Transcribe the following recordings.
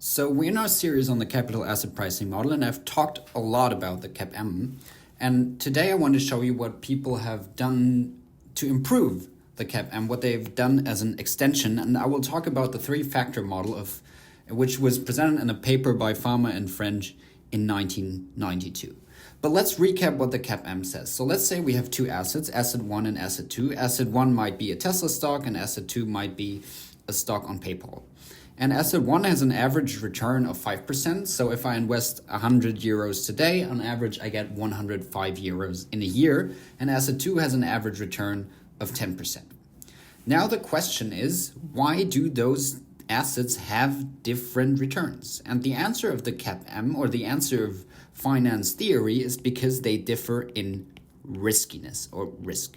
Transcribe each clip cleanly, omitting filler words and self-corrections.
So we're in our series on the capital asset pricing model, and I've talked a lot about the CAPM. And today I want to show you what people have done to improve the CAPM, what they've done as an extension. And I will talk about the three-factor model which was presented in a paper by Fama-French in 1992. But let's recap what the CAPM says. So let's say we have two assets, asset 1 and asset 2. Asset 1 might be a Tesla stock and asset 2 might be a stock on PayPal. And asset 1 has an average return of 5%. So if I invest 100 euros today, on average, I get 105 euros in a year. And asset 2 has an average return of 10%. Now the question is, why do those assets have different returns? And the answer of the CAPM, or the answer of finance theory, is because they differ in riskiness or risk.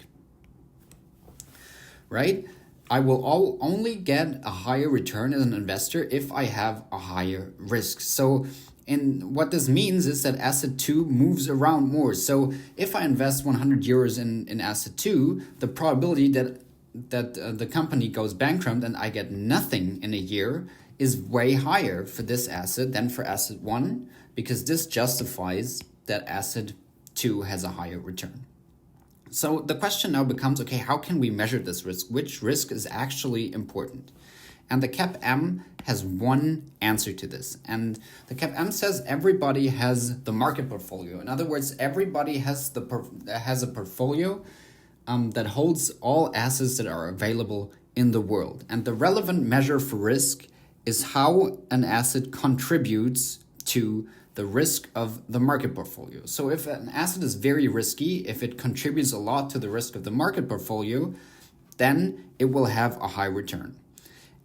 Right? I will only get a higher return as an investor if I have a higher risk. So what this means is that asset 2 moves around more. So if I invest 100 euros in asset 2, the probability that the company goes bankrupt and I get nothing in a year is way higher for this asset than for asset 1, because this justifies that asset 2 has a higher return. So the question now becomes, okay, how can we measure this risk? Which risk is actually important? And the CAPM has one answer to this. And the CAPM says everybody has the market portfolio. In other words, everybody has a portfolio that holds all assets that are available in the world. And the relevant measure for risk is how an asset contributes to the risk of the market portfolio. So if an asset is very risky, if it contributes a lot to the risk of the market portfolio, then it will have a high return.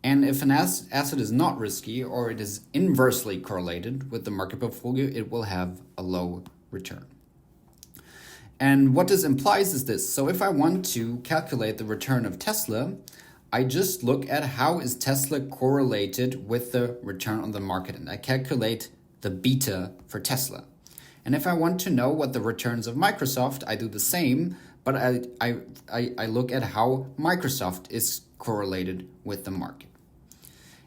And if an asset is not risky, or it is inversely correlated with the market portfolio, it will have a low return. And what this implies is this. So if I want to calculate the return of Tesla, I just look at how is Tesla correlated with the return on the market, and I calculate the beta for Tesla. And if I want to know what the returns of Microsoft, I do the same, but I look at how Microsoft is correlated with the market.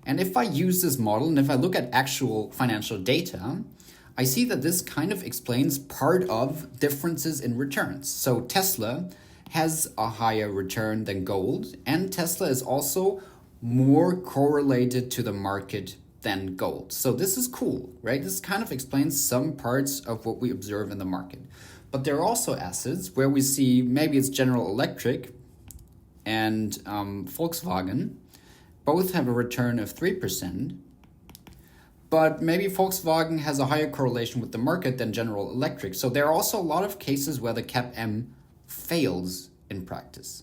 And if I use this model, and if I look at actual financial data, I see that this kind of explains part of differences in returns. So Tesla has a higher return than gold, and Tesla is also more correlated to the market than gold. So this is cool, right? This kind of explains some parts of what we observe in the market. But there are also assets where we see maybe it's General Electric and Volkswagen. Both have a return of 3%. But maybe Volkswagen has a higher correlation with the market than General Electric. So there are also a lot of cases where the CAPM fails in practice.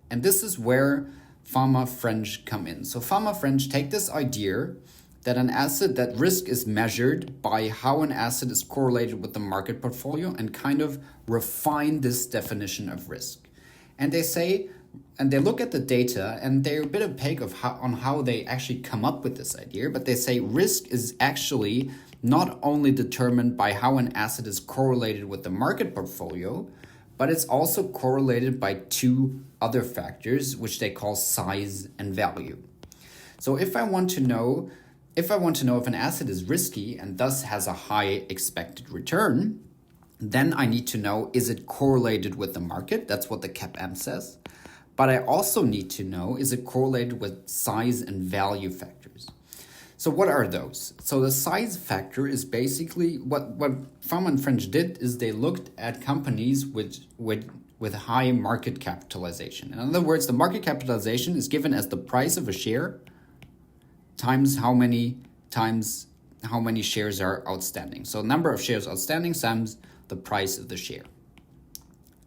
And this is where Fama-French come in. So Fama-French take this idea that an asset, that risk is measured by how an asset is correlated with the market portfolio, and kind of refine this definition of risk. And they say, and they look at the data, and they're a bit opaque on how they actually come up with this idea, but they say risk is actually not only determined by how an asset is correlated with the market portfolio, but it's also correlated by two other factors, which they call size and value. So if I want to know if an asset is risky and thus has a high expected return, then I need to know, is it correlated with the market? That's what the CAPM says. But I also need to know, is it correlated with size and value factors? So what are those? So the size factor is basically what Fama-French did is they looked at companies with high market capitalization. In other words, the market capitalization is given as the price of a share times how many shares are outstanding. So number of shares outstanding times the price of the share.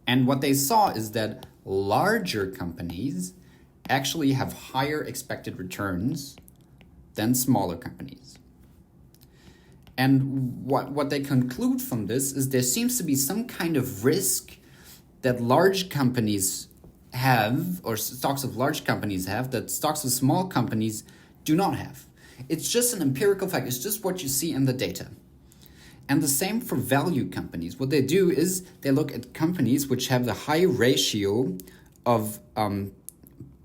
And what they saw is that larger companies actually have higher expected returns than smaller companies. And what they conclude from this is there seems to be some kind of risk that large companies have, or stocks of large companies have, that stocks of small companies do not have. It's just an empirical fact. It's just what you see in the data. And the same for value companies. What they do is they look at companies which have the high ratio of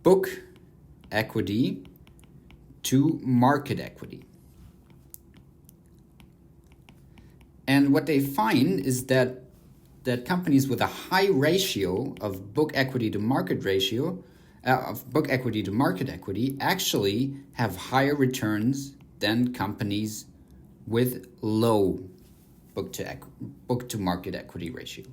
book equity to market equity. And what they find is that companies with a high ratio of book equity to market ratio, of book equity to market equity, actually have higher returns than companies with low book to market equity ratio.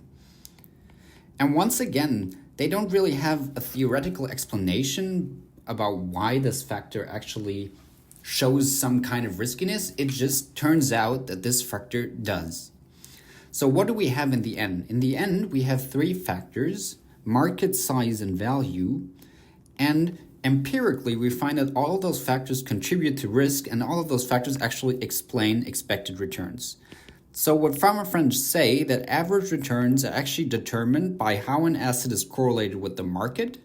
And once again, they don't really have a theoretical explanation about why this factor actually shows some kind of riskiness. It just turns out that this factor does. So what do we have in the end? In the end, we have three factors: market size and value. And empirically, we find that all of those factors contribute to risk, and all of those factors actually explain expected returns. So what Fama-French say, that average returns are actually determined by how an asset is correlated with the market,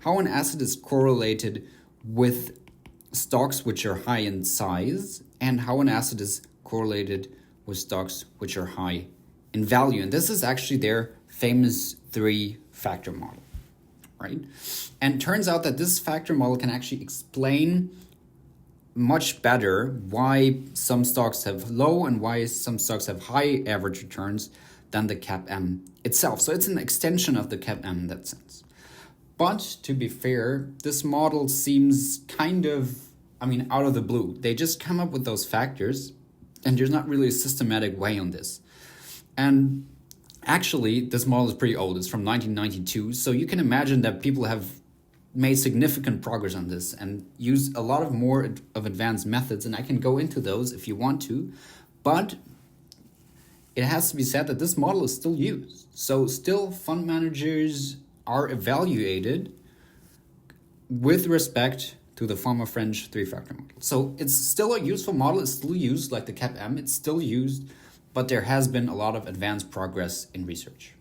how an asset is correlated with stocks which are high in size, and how an asset is correlated with stocks which are high in value. And this is actually their famous three-factor model, right? And turns out that this factor model can actually explain much better why some stocks have low and why some stocks have high average returns than the CAPM itself. So it's an extension of the CAPM in that sense. But to be fair, this model seems kind of, out of the blue. They just come up with those factors, and there's not really a systematic way on this. And actually, this model is pretty old. It's from 1992. So you can imagine that people have made significant progress on this and use a lot of more of advanced methods. And I can go into those if you want to. But it has to be said that this model is still used. So still fund managers are evaluated with respect to the Fama-French three-factor model. So it's still a useful model. It's still used like the CAPM. It's still used, but there has been a lot of advanced progress in research.